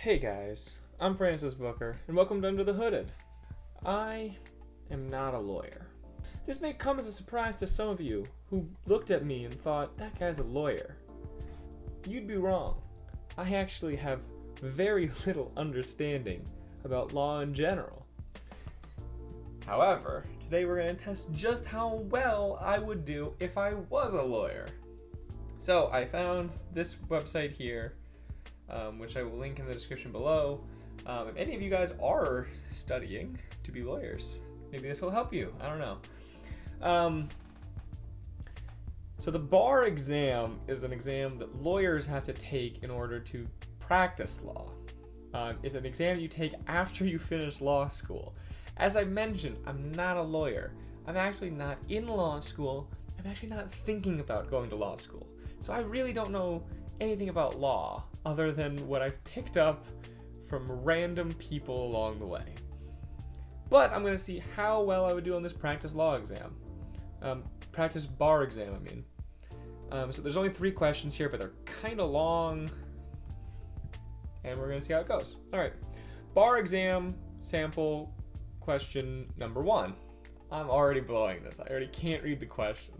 Hey guys, I'm Francis Booker, and welcome to Under the Hooded. I am not a lawyer. This may come as a surprise to some of you who looked at me and thought, that guy's a lawyer. You'd be wrong. I actually have very little understanding about law in general. However, today we're going to test just how well I would do if I was a lawyer. So I found this website here, which I will link in the description below. If any of you guys are studying to be lawyers, maybe this will help you. I don't know. So the bar exam is an exam that lawyers have to take in order to practice law. It's an exam you take after you finish law school. As I mentioned, I'm not a lawyer. I'm actually not in law school. I'm actually not thinking about going to law school. So I really don't know anything about law other than what I've picked up from random people along the way. But I'm going to see how well I would do on this practice law exam. Practice bar exam, I mean. So there's only 3 questions here, but they're kind of long. And we're going to see how it goes. All right. Bar exam sample question number 1. I'm already blowing this. I already can't read the question.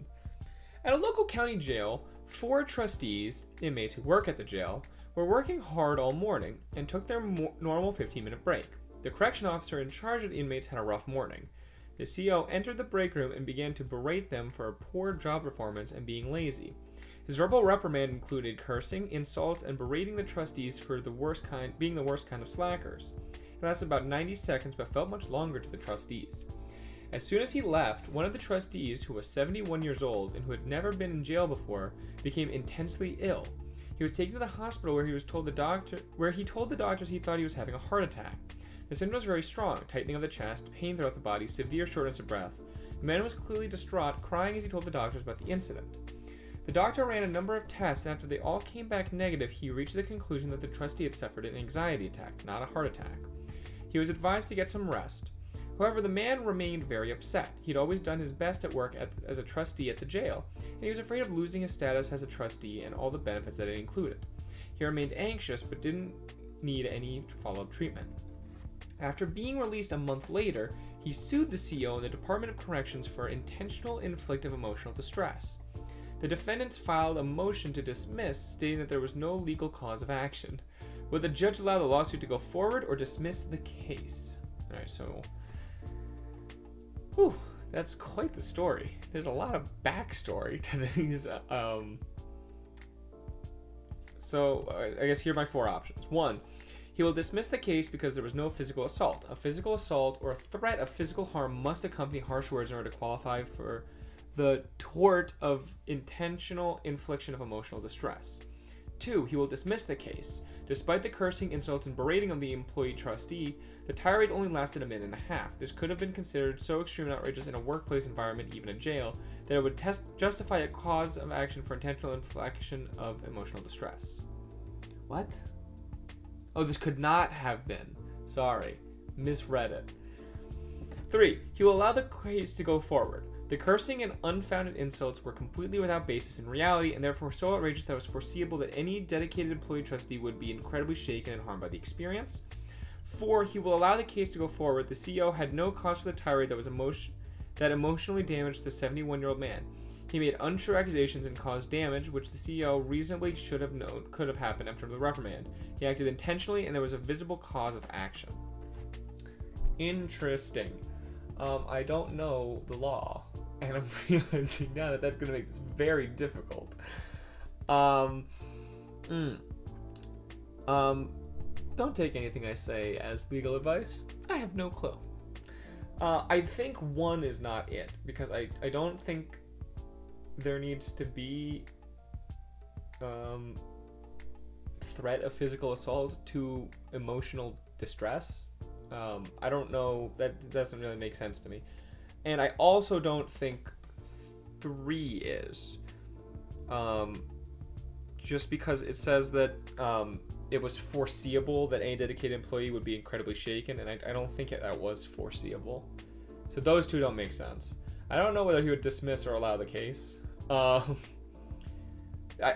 At a local county jail, 4 trustees, inmates who work at the jail, were working hard all morning and took their normal 15-minute break. The correction officer in charge of the inmates had a rough morning. The CO entered the break room and began to berate them for a poor job performance and being lazy. His verbal reprimand included cursing, insults, and berating the trustees for being the worst kind of slackers. It lasted about 90 seconds but felt much longer to the trustees. As soon as he left, one of the trustees, who was 71 years old and who had never been in jail before, became intensely ill. He was taken to the hospital where he told the doctors he thought he was having a heart attack. The symptoms were very strong: tightening of the chest, pain throughout the body, severe shortness of breath. The man was clearly distraught, crying as he told the doctors about the incident. The doctor ran a number of tests, and after they all came back negative, he reached the conclusion that the trustee had suffered an anxiety attack, not a heart attack. He was advised to get some rest. However, the man remained very upset. He'd always done his best at work as a trustee at the jail, and he was afraid of losing his status as a trustee and all the benefits that it included. He remained anxious but didn't need any follow-up treatment. After being released a month later, he sued the CO and the Department of Corrections for intentional infliction of emotional distress. The defendants filed a motion to dismiss, stating that there was no legal cause of action. Would the judge allow the lawsuit to go forward or dismiss the case? Alright, so whew, that's quite the story. There's a lot of backstory to these. So I guess here are my 4 options. 1, he will dismiss the case because there was no physical assault. A physical assault or a threat of physical harm must accompany harsh words in order to qualify for the tort of intentional infliction of emotional distress. 2, he will dismiss the case. Despite the cursing, insults, and berating of the employee trustee, the tirade only lasted a minute and a half. This could have been considered so extreme and outrageous in a workplace environment, even a jail, that it would justify a cause of action for intentional infliction of emotional distress. What? Oh, this could not have been. Sorry, misread it. 3, he will allow the case to go forward. The cursing and unfounded insults were completely without basis in reality and therefore so outrageous that it was foreseeable that any dedicated employee trustee would be incredibly shaken and harmed by the experience. 4, he will allow the case to go forward. The CEO had no cause for the tirade that emotionally damaged the 71-year-old man. He made untrue accusations and caused damage, which the CEO reasonably should have known could have happened after the reprimand. He acted intentionally and there was a visible cause of action. Interesting. I don't know the law, and I'm realizing now that that's going to make this very difficult. Don't take anything I say as legal advice. I have no clue. I think 1 is not it, because I don't think there needs to be threat of physical assault to emotional distress. I don't know, that doesn't really make sense to me. And I also don't think 3 is. Just because it says that it was foreseeable that any dedicated employee would be incredibly shaken, and I don't think that was foreseeable. So those 2 don't make sense. I don't know whether he would dismiss or allow the case. I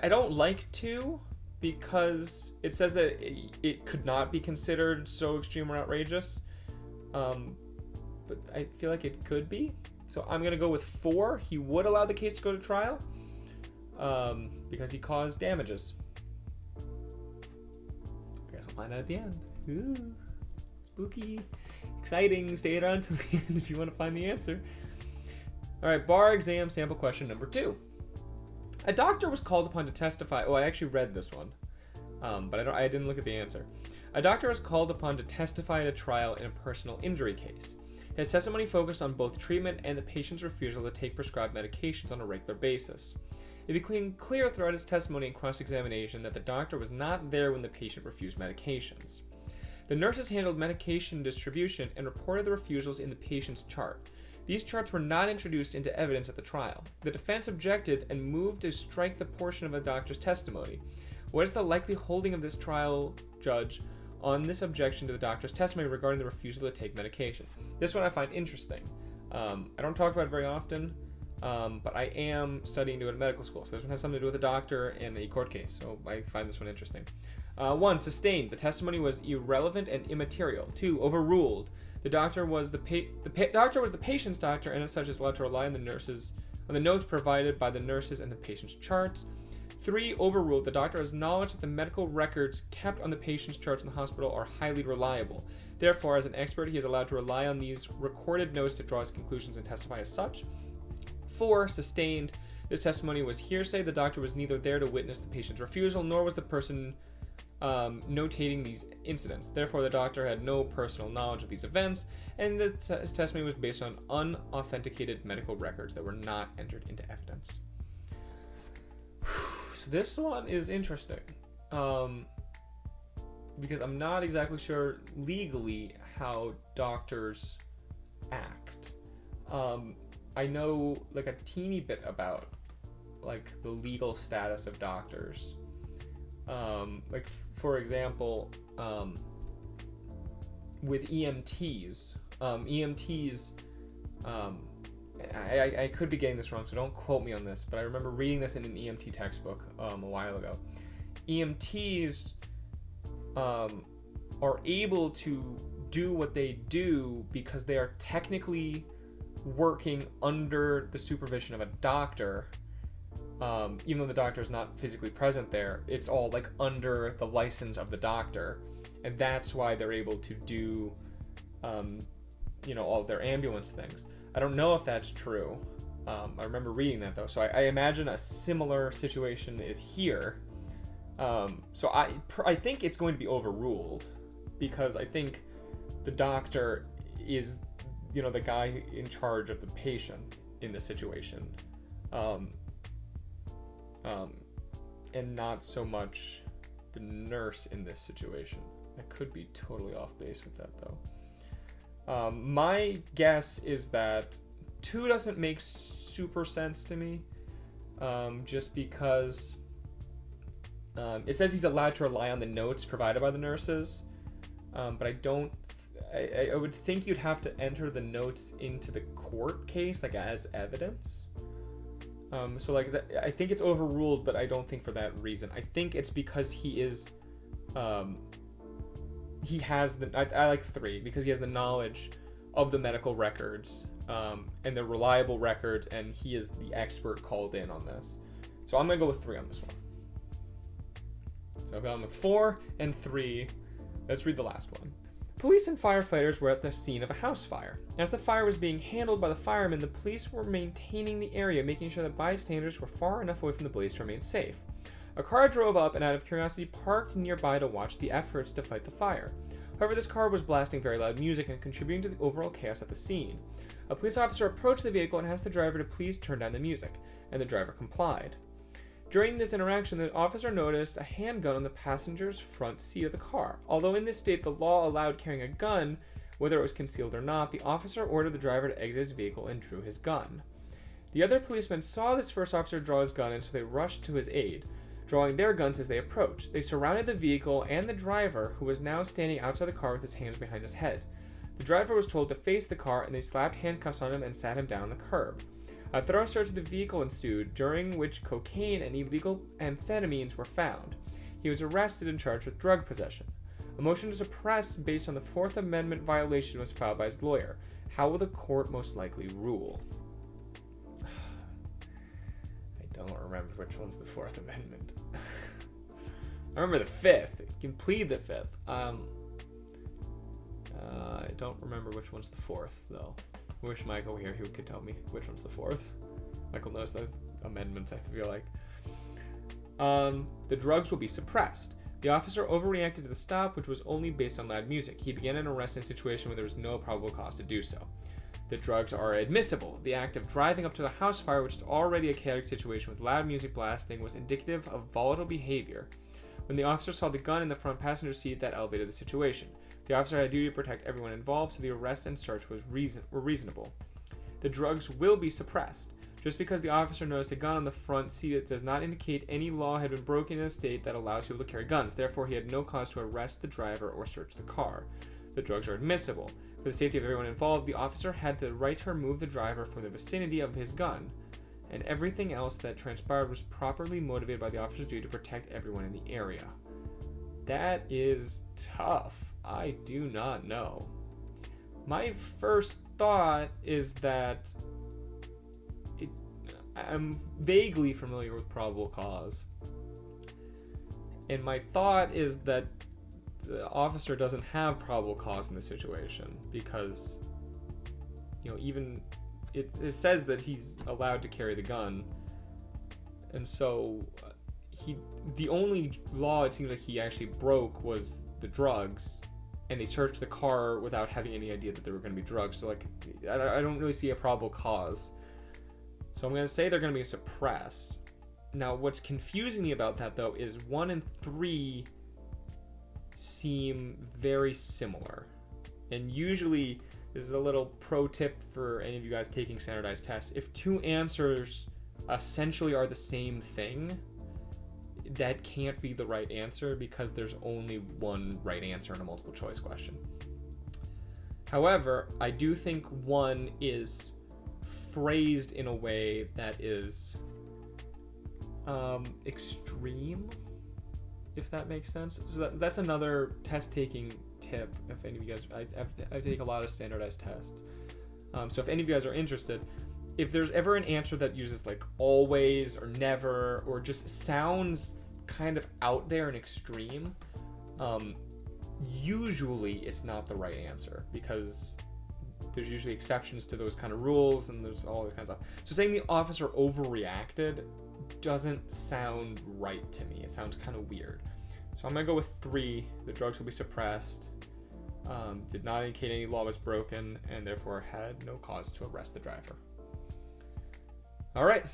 don't like 2 because it says that it could not be considered so extreme or outrageous. But I feel like it could be. So I'm going to go with 4. He would allow the case to go to trial because he caused damages. I guess I'll find out at the end. Ooh, spooky, exciting. Stay around till the end if you want to find the answer. All right, bar exam sample question number 2. A doctor was called upon to testify. Oh, I actually read this one, but I didn't look at the answer. A doctor was called upon to testify at a trial in a personal injury case. His testimony focused on both treatment and the patient's refusal to take prescribed medications on a regular basis. It became clear throughout his testimony and cross-examination that the doctor was not there when the patient refused medications. The nurses handled medication distribution and reported the refusals in the patient's chart. These charts were not introduced into evidence at the trial. The defense objected and moved to strike the portion of the doctor's testimony. What is the likely holding of this trial judge on this objection to the doctor's testimony regarding the refusal to take medication? This one I find interesting. I don't talk about it very often, but I am studying to go to medical school, so this one has something to do with a doctor and a court case, so I find this one interesting. 1. Sustained. The testimony was irrelevant and immaterial. 2. Overruled. The doctor was the doctor was the patient's doctor, and as such is allowed to rely on the notes provided by the nurses and the patient's charts. 3. Overruled. The doctor has knowledge that the medical records kept on the patient's charts in the hospital are highly reliable. Therefore, as an expert, he is allowed to rely on these recorded notes to draw his conclusions and testify as such. 4. Sustained. This testimony was hearsay. The doctor was neither there to witness the patient's refusal, nor was the person notating these incidents. Therefore, the doctor had no personal knowledge of these events, and his testimony was based on unauthenticated medical records that were not entered into evidence. So this one is interesting, because I'm not exactly sure legally how doctors act. I know like a teeny bit about like the legal status of doctors. Like for example, with EMTs, I could be getting this wrong, so don't quote me on this, but I remember reading this in an EMT textbook a while ago. EMTs are able to do what they do because they are technically working under the supervision of a doctor. Even though the doctor is not physically present there, it's all like under the license of the doctor, and that's why they're able to do all of their ambulance things. I don't know if that's true. I remember reading that though, so I imagine a similar situation is here. So I think it's going to be overruled, because I think the doctor is the guy in charge of the patient in this situation, and not so much the nurse in this situation. I could be totally off base with that though. My guess is that 2 doesn't make super sense to me, just because it says he's allowed to rely on the notes provided by the nurses, but I would think you'd have to enter the notes into the court case like as evidence. So like I think it's overruled, but I don't think for that reason. I think it's because he is he has I like 3 because he has the knowledge of the medical records, and the reliable records, and he is the expert called in on this. So I'm gonna go with 3 on this one. So I've gone with 4 and 3. Let's read the last one. Police and firefighters were at the scene of a house fire. As the fire was being handled by the firemen, the police were maintaining the area, making sure that bystanders were far enough away from the blaze to remain safe. A car drove up and out of curiosity parked nearby to watch the efforts to fight the fire. However, this car was blasting very loud music and contributing to the overall chaos at the scene. A police officer approached the vehicle and asked the driver to please turn down the music, and the driver complied. During this interaction, the officer noticed a handgun on the passenger's front seat of the car. Although in this state the law allowed carrying a gun, whether it was concealed or not, the officer ordered the driver to exit his vehicle and drew his gun. The other policemen saw this first officer draw his gun, and so they rushed to his aid, drawing their guns as they approached. They surrounded the vehicle and the driver, who was now standing outside the car with his hands behind his head. The driver was told to face the car, and they slapped handcuffs on him and sat him down on the curb. A thorough search of the vehicle ensued, during which cocaine and illegal amphetamines were found. He was arrested and charged with drug possession. A motion to suppress based on the Fourth Amendment violation was filed by his lawyer. How will the court most likely rule? I don't remember which one's the Fourth Amendment. I remember the Fifth. You can plead the Fifth. I don't remember which one's the Fourth, though. I wish Michael were here, he could tell me which one's the Fourth. Michael knows those amendments, I feel like. The drugs will be suppressed. The officer overreacted to the stop, which was only based on loud music. He began an arrest in a situation where there was no probable cause to do so. The drugs are admissible. The act of driving up to the house fire, which is already a chaotic situation with loud music blasting, was indicative of volatile behavior. When the officer saw the gun in the front passenger seat, that elevated the situation. The officer had a duty to protect everyone involved, so the arrest and search were reasonable. The drugs will be suppressed. Just because the officer noticed a gun on the front seat, it does not indicate any law had been broken in a state that allows people to carry guns. Therefore, he had no cause to arrest the driver or search the car. The drugs are admissible. For the safety of everyone involved, the officer had the right to remove the driver from the vicinity of his gun. And everything else that transpired was properly motivated by the officer's duty to protect everyone in the area. That is tough. I do not know. My first thought is that I'm vaguely familiar with probable cause. And my thought is that the officer doesn't have probable cause in this situation because, even it says that he's allowed to carry the gun. And so the only law it seems like he actually broke was the drugs. And they searched the car without having any idea that there were going to be drugs. So I don't really see a probable cause. So I'm going to say they're going to be suppressed. Now, what's confusing me about that, though, is 1 and 3 seem very similar. And usually, this is a little pro tip for any of you guys taking standardized tests. If 2 answers essentially are the same thing, that can't be the right answer because there's only one right answer in a multiple choice question. However, I do think 1 is phrased in a way that is extreme, if that makes sense. So that's another test taking tip. If any of you guys, I take a lot of standardized tests. So if any of you guys are interested, if there's ever an answer that uses like always or never or just sounds kind of out there and extreme, usually it's not the right answer because there's usually exceptions to those kind of rules and there's all this kind of stuff. So saying the officer overreacted doesn't sound right to me. It sounds kind of weird. So I'm going to go with 3. The drugs will be suppressed. Did not indicate any law was broken and therefore had no cause to arrest the driver. All right.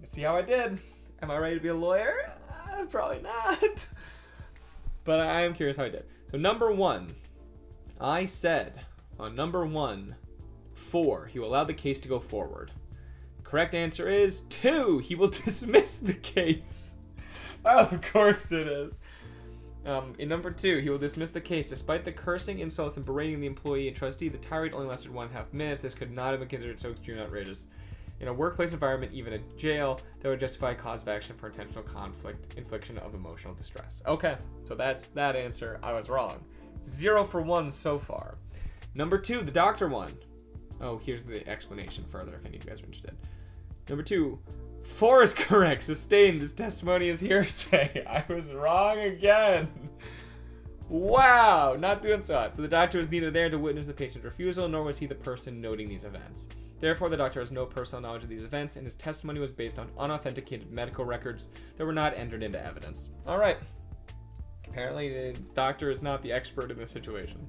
Let's see how I did. Am I ready to be a lawyer? Probably not. But I am curious how I did. So number 1, I said on number 1, 4, he will allow the case to go forward. The correct answer is 2, he will dismiss the case. Of course it is. In number 2, he will dismiss the case. Despite the cursing, insults, and berating the employee and trustee, the tirade only lasted 1.5 minutes. This could not have been considered so extreme and outrageous. In a workplace environment, even a jail, that would justify a cause of action for intentional conflict, infliction of emotional distress. Okay, so that's that answer. I was wrong. 0 for 1 so far. Number 2, the doctor one. Oh, here's the explanation further if any of you guys are interested. Number 2, 4 is correct. Sustained. This testimony is hearsay. I was wrong again. Wow, not doing so hot. So the doctor was neither there to witness the patient's refusal, nor was he the person noting these events. Therefore, the doctor has no personal knowledge of these events, and his testimony was based on unauthenticated medical records that were not entered into evidence. All right. Apparently, the doctor is not the expert in this situation.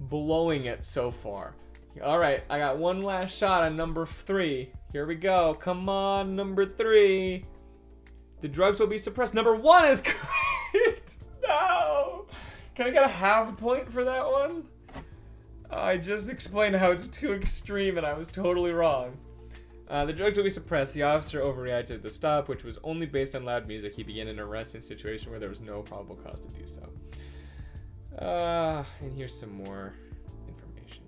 Blowing it so far. All right, I got one last shot on number 3. Here we go. Come on, number 3. The drugs will be suppressed. Number 1 is correct. No. Can I get a half point for that one? I just explained how it's too extreme and I was totally wrong. The drugs will be suppressed. The officer overreacted at the stop, which was only based on loud music. He began an arrest in a situation where there was no probable cause to do so. And here's some more information.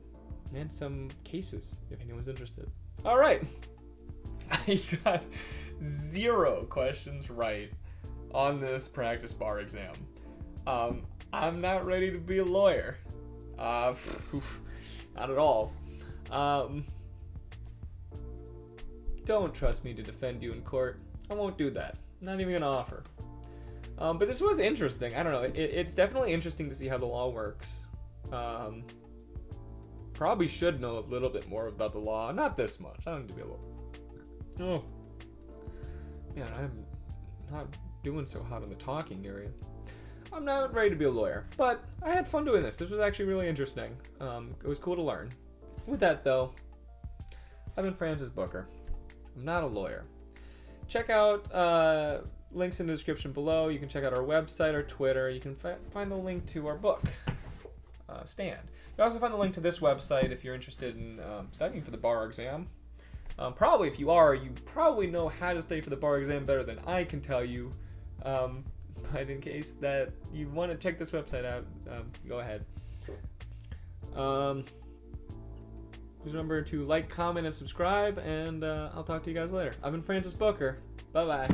And some cases, if anyone's interested. Alright. I got 0 questions right on this practice bar exam. I'm not ready to be a lawyer. Not at all. Don't trust me to defend you in court. I won't do that. Not even gonna offer. But this was interesting. I don't know. It's definitely interesting to see how the law works. Probably should know a little bit more about the law. Not this much. I don't need to be a lawyer. Oh. Man, I'm not doing so hot in the talking area. I'm not ready to be a lawyer, but I had fun doing this. This was actually really interesting. It was cool to learn. With that, though, I've been Francis Booker. I'm not a lawyer. Check out links in the description below. You can check out our website, our Twitter. You can find the link to our book, Stand. You also find the link to this website if you're interested in studying for the bar exam. Probably, if you are, you probably know how to study for the bar exam better than I can tell you. But in case that you want to check this website out, go ahead. Please remember to like, comment, and subscribe, and I'll talk to you guys later. I've been Francis Booker. Bye-bye.